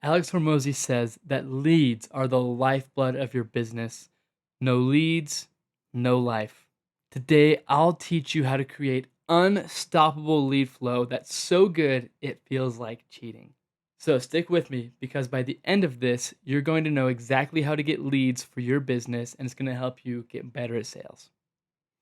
Alex Hormozi says that leads are the lifeblood of your business. No leads, no life. Today, I'll teach you how to create unstoppable lead flow that's so good it feels like cheating. So stick with me because by the end of this, you're going to know exactly how to get leads for your business and it's going to help you get better at sales.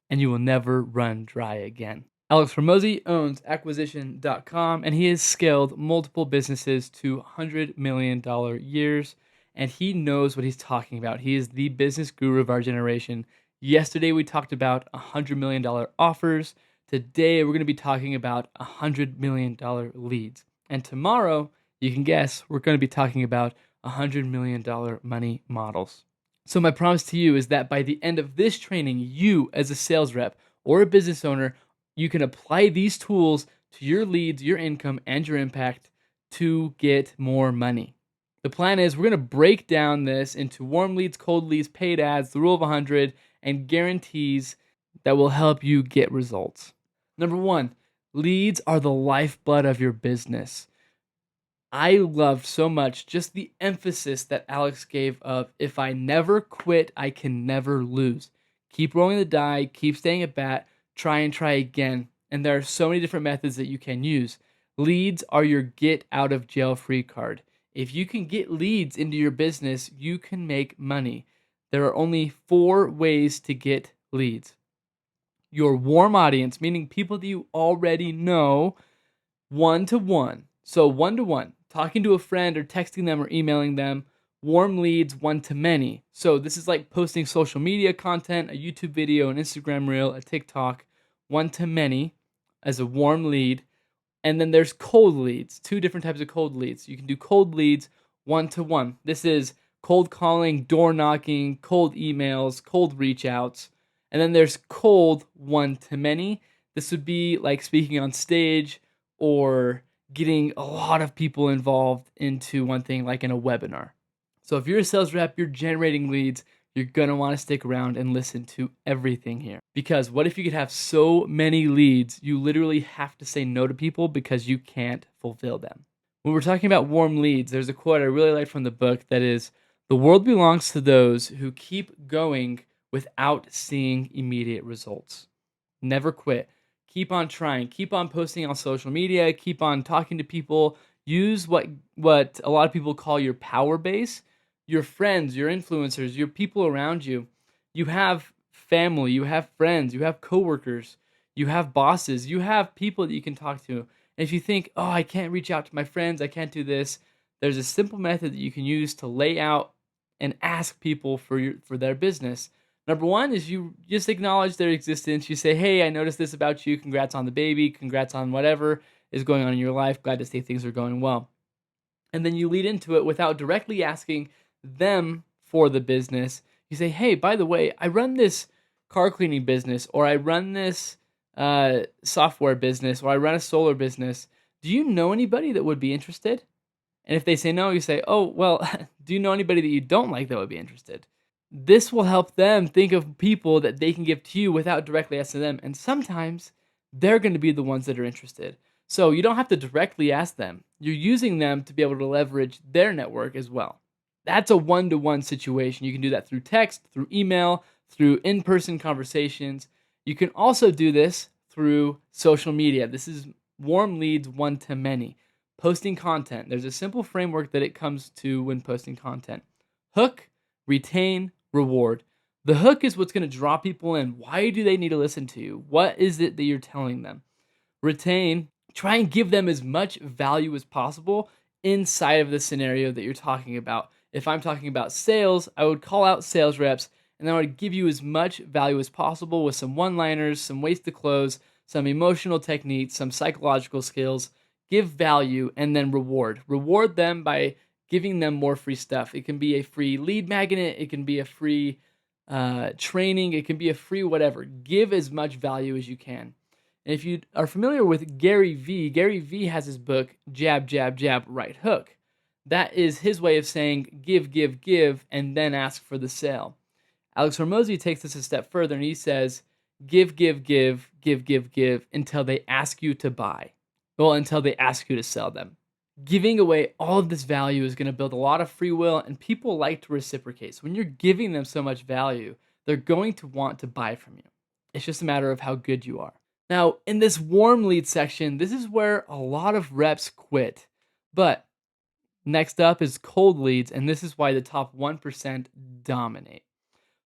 And you will never run dry again. Alex Hormozi owns acquisition.com and he has scaled multiple businesses to $100 million years and he knows what he's talking about. He is the business guru of our generation. Yesterday we talked about $100 million offers. Today we're going to be talking about $100 million leads. And tomorrow, you can guess, we're going to be talking about $100 million money models. So my promise to you is that by the end of this training, you as a sales rep or a business owner, you can apply these tools to your leads, your income, and your impact to get more money. The plan is we're going to break down this into warm leads, cold leads, paid ads, the rule of 100, and guarantees that will help you get results. Number one, leads are the lifeblood of your business. I loved so much just the emphasis that Alex gave of if I never quit, I can never lose. Keep rolling the die, keep staying at bat, try and try again. And there are so many different methods that you can use. Leads are your get out of jail free card. If you can get leads into your business, you can make money. There are only 4 ways to get leads. Your warm audience, meaning people that you already know, one-to-one. So one-to-one, talking to a friend or texting them or emailing them. Warm leads, one-to-many. So this is like posting social media content, a YouTube video, an Instagram reel, a TikTok, one-to-many as a warm lead. And then there's cold leads, 2 different types of cold leads. You can do cold leads, one-to-one. This is cold calling, door knocking, cold emails, cold reach outs. And then there's cold one-to-many. This would be like speaking on stage or getting a lot of people involved into one thing like in a webinar. So if you're a sales rep, you're generating leads, you're going to want to stick around and listen to everything here. Because what if you could have so many leads, you literally have to say no to people because you can't fulfill them. When we're talking about warm leads, there's a quote I really like from the book that is, "The world belongs to those who keep going without seeing immediate results." Never quit. Keep on trying. Keep on posting on social media. Keep on talking to people. Use what a lot of people call your power base. Your friends, your influencers, your people around you. You have family, you have friends, you have coworkers, you have bosses, you have people that you can talk to. And if you think, "Oh, I can't reach out to my friends, I can't do this," there's a simple method that you can use to lay out and ask people for their business. Number one is you just acknowledge their existence. You say, "Hey, I noticed this about you. Congrats on the baby. Congrats on whatever is going on in your life. Glad to see things are going well." And then you lead into it without directly asking them for the business. You say, "Hey, by the way, I run this car cleaning business, or I run this software business, or I run a solar business. Do you know anybody that would be interested?" And if they say no, you say, "Oh, well, do you know anybody that you don't like that would be interested?" This will help them think of people that they can give to you without directly asking them. And sometimes they're going to be the ones that are interested. So you don't have to directly ask them. You're using them to be able to leverage their network as well. That's a one-to-one situation. You can do that through text, through email, through in-person conversations. You can also do this through social media. This is warm leads one-to-many. Posting content. There's a simple framework that it comes to when posting content. Hook, retain, reward. The hook is what's going to draw people in. Why do they need to listen to you? What is it that you're telling them? Retain, try and give them as much value as possible inside of the scenario that you're talking about. If I'm talking about sales, I would call out sales reps and then I would give you as much value as possible with some one-liners, some ways to close, some emotional techniques, some psychological skills. Give value and then reward. Reward them by giving them more free stuff. It can be a free lead magnet. It can be a free training. It can be a free whatever. Give as much value as you can. And if you are familiar with Gary Vee has his book, Jab, Jab, Jab, Right Hook. That is his way of saying give, give, give, and then ask for the sale. Alex Hormozi takes this a step further and he says, give, give, give, give, give, give until they ask you to buy. Well, until they ask you to sell them. Giving away all of this value is going to build a lot of free will, and people like to reciprocate. So when you're giving them so much value, they're going to want to buy from you. It's just a matter of how good you are. Now, in this warm lead section, this is where a lot of reps quit. But next up is cold leads, and this is why the top 1% dominate.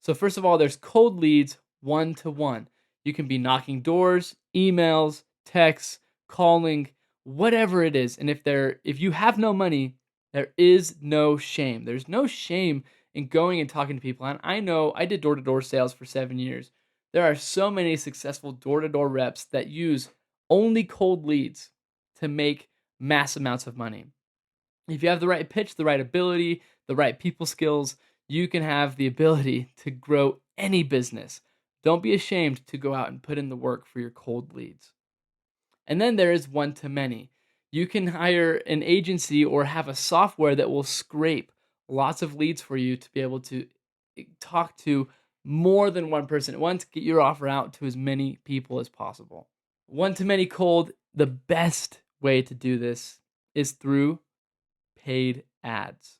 So, first of all, there's cold leads 1-to-1. You can be knocking doors, emails, texts, calling, whatever it is. And if you have no money, there is no shame. There's no shame in going and talking to people. And I know I did door-to-door sales for 7 years. There are so many successful door-to-door reps that use only cold leads to make mass amounts of money. If you have the right pitch, the right ability, the right people skills, you can have the ability to grow any business. Don't be ashamed to go out and put in the work for your cold leads. And then there is one to many. You can hire an agency or have a software that will scrape lots of leads for you to be able to talk to more than one person at once, get your offer out to as many people as possible. One to many cold, the best way to do this is through paid ads.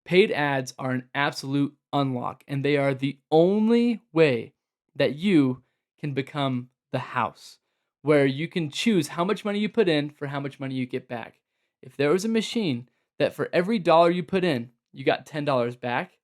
Paid ads are an absolute unlock, and they are the only way that you can become the house, where you can choose how much money you put in for how much money you get back. If there was a machine that for every dollar you put in, you got $10 back,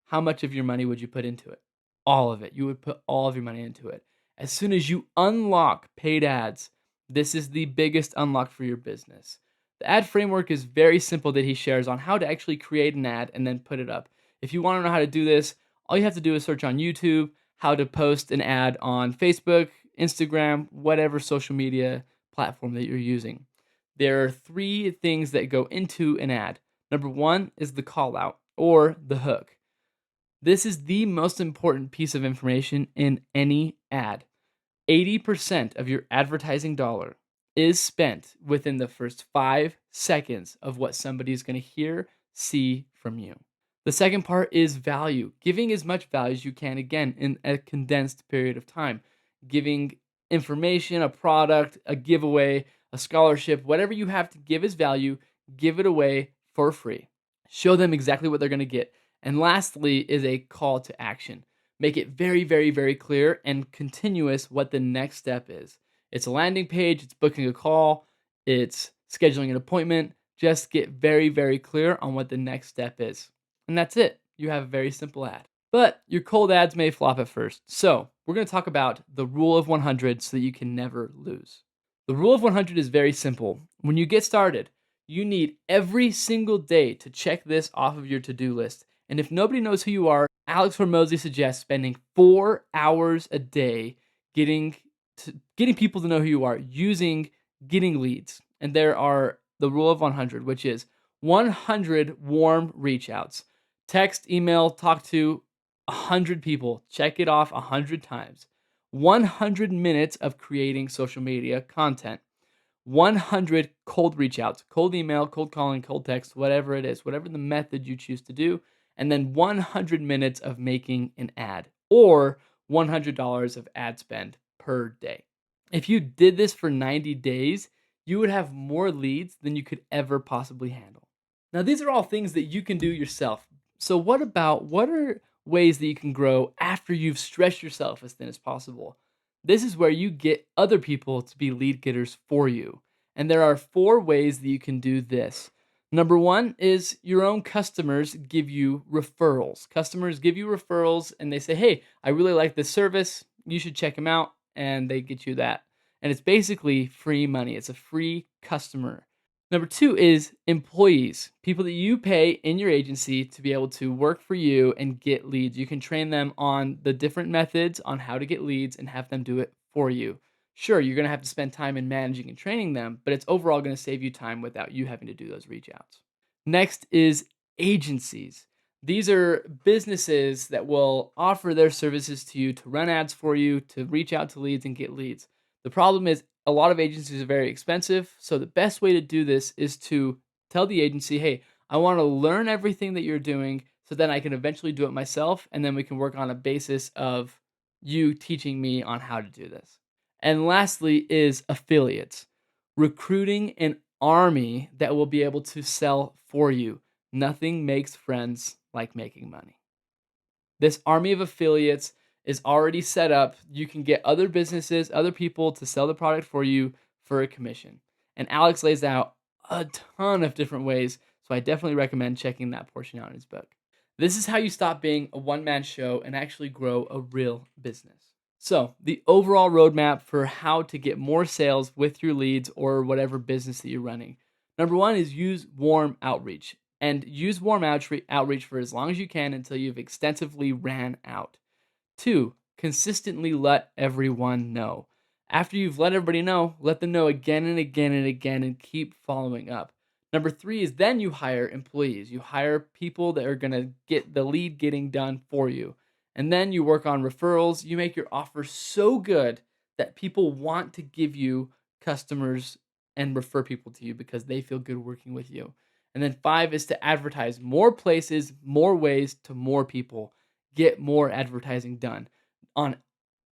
how much of your money would you put into it? All of it. You would put all of your money into it. As soon as you unlock paid ads, this is the biggest unlock for your business. The ad framework is very simple that he shares on how to actually create an ad and then put it up. If you want to know how to do this, all you have to do is search on YouTube how to post an ad on Facebook, Instagram, whatever social media platform that you're using. There are 3 things that go into an ad. Number 1 is the call out or the hook. This is the most important piece of information in any ad. 80% of your advertising dollar is spent within the first 5 seconds of what somebody's going to hear, see from you. The second part is value. Giving as much value as you can, again, in a condensed period of time. Giving information, a product, a giveaway, a scholarship, whatever you have to give as value, give it away for free. Show them exactly what they're going to get. And lastly is a call to action. Make it very, very, very clear and continuous what the next step is. It's a landing page, it's booking a call, it's scheduling an appointment. Just get very, very clear on what the next step is. And that's it. You have a very simple ad. But your cold ads may flop at first. So we're going to talk about the rule of 100 so that you can never lose. The rule of 100 is very simple. When you get started, you need every single day to check this off of your to-do list. And if nobody knows who you are, Alex Hormozi suggests spending 4 hours a day getting people to know who you are, getting leads. And there are the rule of 100, which is 100 warm reach outs. Text, email, talk to 100 people. Check it off 100 times. 100 minutes of creating social media content. 100 cold reach outs, cold email, cold calling, cold text, whatever it is, whatever the method you choose to do. And then 100 minutes of making an ad or $100 of ad spend per day. If you did this for 90 days, you would have more leads than you could ever possibly handle. Now, these are all things that you can do yourself. So what are ways that you can grow after you've stretched yourself as thin as possible? This is where you get other people to be lead getters for you. And there are 4 ways that you can do this. Number 1 is your own customers give you referrals. Customers give you referrals and they say, hey, I really like this service. You should check them out. And they get you that. And it's basically free money. It's a free customer. Number 2 is employees, people that you pay in your agency to be able to work for you and get leads. You can train them on the different methods on how to get leads and have them do it for you. Sure, you're going to have to spend time in managing and training them, but it's overall going to save you time without you having to do those reach outs. Next is agencies. These are businesses that will offer their services to you to run ads for you, to reach out to leads and get leads. The problem is a lot of agencies are very expensive, so the best way to do this is to tell the agency, hey, I want to learn everything that you're doing so then I can eventually do it myself, and then we can work on a basis of you teaching me on how to do this. And lastly is affiliates. Recruiting and army that will be able to sell for you. Nothing makes friends like making money. This army of affiliates is already set up. You can get other businesses, other people to sell the product for you for a commission. And Alex lays out a ton of different ways, so I definitely recommend checking that portion out in his book. This is how you stop being a one-man show and actually grow a real business. So, the overall roadmap for how to get more sales with your leads or whatever business that you're running. Number one is use warm outreach, and use warm outreach for as long as you can until you've extensively ran out. Two, consistently let everyone know. After you've let everybody know, let them know again and again and again and keep following up. Number three is then you hire employees. You hire people that are going to get the lead getting done for you. And then you work on referrals. You make your offer so good that people want to give you customers and refer people to you because they feel good working with you. And then five is to advertise more places, more ways to more people. Get more advertising done on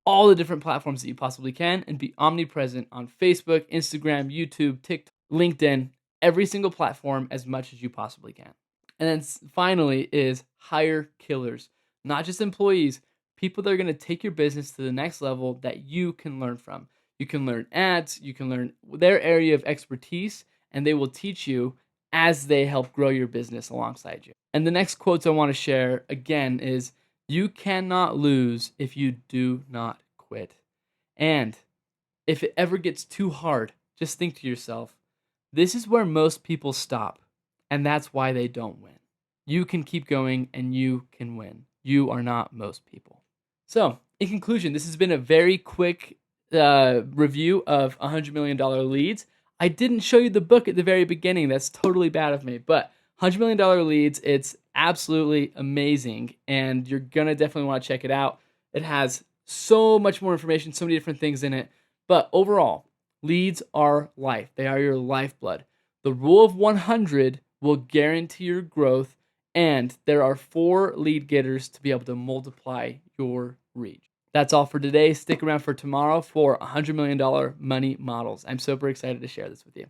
all the different platforms that you possibly can and be omnipresent on Facebook, Instagram, YouTube, TikTok, LinkedIn, every single platform as much as you possibly can. And then finally is hire killers, not just employees, people that are going to take your business to the next level that you can learn from. You can learn ads, you can learn their area of expertise, and they will teach you as they help grow your business alongside you. And the next quotes I want to share again is, you cannot lose if you do not quit. And if it ever gets too hard, just think to yourself, this is where most people stop, and that's why they don't win. You can keep going and you can win. You are not most people. So, in conclusion, this has been a very quick review of $100 million leads. I didn't show you the book at the very beginning. That's totally bad of me. But $100 million leads, it's absolutely amazing. And you're going to definitely want to check it out. It has so much more information, so many different things in it. But overall, leads are life. They are your lifeblood. The rule of 100 will guarantee your growth. And there are 4 lead getters to be able to multiply your reach. That's all for today. Stick around for tomorrow for $100 million money models. I'm super excited to share this with you.